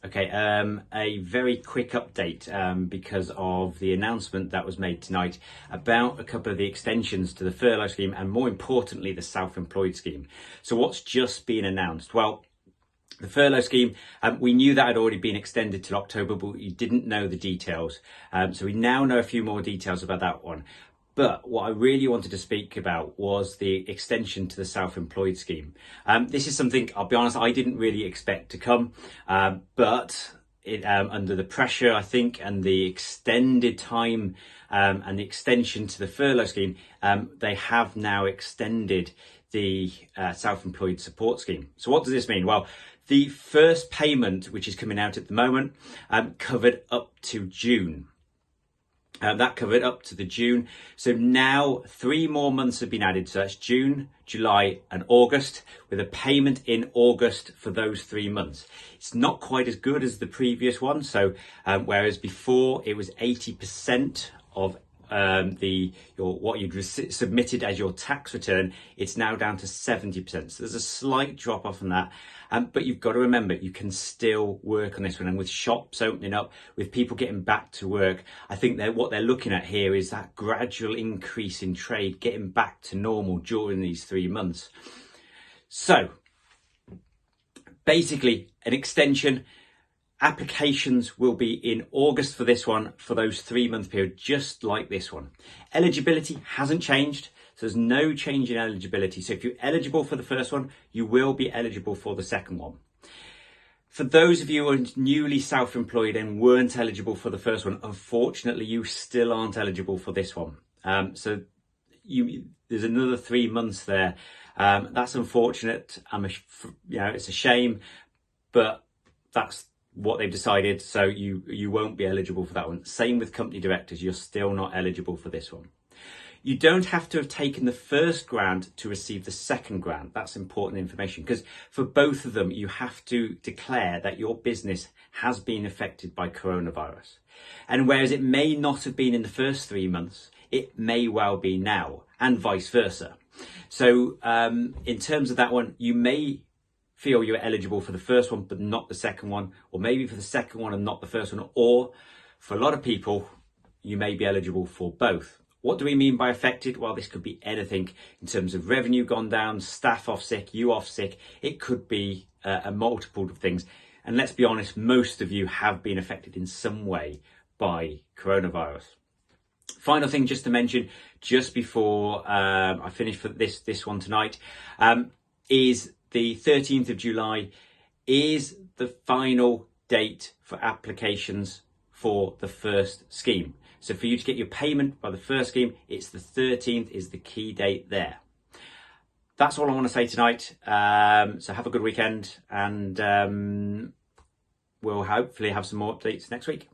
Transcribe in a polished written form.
Okay, a very quick update because of the announcement that was made tonight about a couple of the extensions to the furlough scheme and more importantly, the self-employed scheme. So what's just been announced? Well, the furlough scheme, we knew that had already been extended till October, but we didn't know the details. So we now know a few more details about that one. But what I really wanted to speak about was the extension to the self-employed scheme. This is something, I'll be honest, I didn't really expect to come, but under the pressure, I think, and the extended time and the extension to the furlough scheme, they have now extended the self-employed support scheme. So what does this mean? Well, the first payment, which is coming out at the moment, covered up to June. That covered up to the June. So now 3 more months have been added. So that's June, July and August, with a payment in August for those 3 months. It's not quite as good as the previous one. So whereas before it was 80% of what you'd submitted as your tax return, it's now down to 70%. So there's a slight drop off on that. But you've got to remember, you can still work on this one. And with shops opening up, with people getting back to work, I think what they're looking at here is that gradual increase in trade, getting back to normal during these 3 months. So basically an extension. Applications will be in August for this one, for those 3-month period, just like this one. Eligibility hasn't changed, so there's no change in eligibility. So if you're eligible for the first one, you will be eligible for the second one. For those of you who are newly self-employed and weren't eligible for the first one, unfortunately, you still aren't eligible for this one. So there's another 3 months there. That's unfortunate. It's a shame, but that's what they've decided, so you won't be eligible for that one. Same with company directors, you're still not eligible for this one. You don't have to have taken the first grant to receive the second grant. That's important information, because for both of them you have to declare that your business has been affected by coronavirus. And whereas it may not have been in the first 3 months, it may well be now, and vice versa. So in terms of that one, you may feel you're eligible for the first one but not the second one, or maybe for the second one and not the first one, or for a lot of people you may be eligible for both. What do we mean by affected? Well, this could be anything in terms of revenue gone down, staff off sick, you off sick. It could be a multiple of things, and let's be honest, most of you have been affected in some way by coronavirus. Final thing just to mention just before I finish for this one tonight is the 13th of July is the final date for applications for the first scheme. So for you to get your payment by the first scheme, it's the 13th is the key date there. That's all I want to say tonight. So have a good weekend, and we'll hopefully have some more updates next week.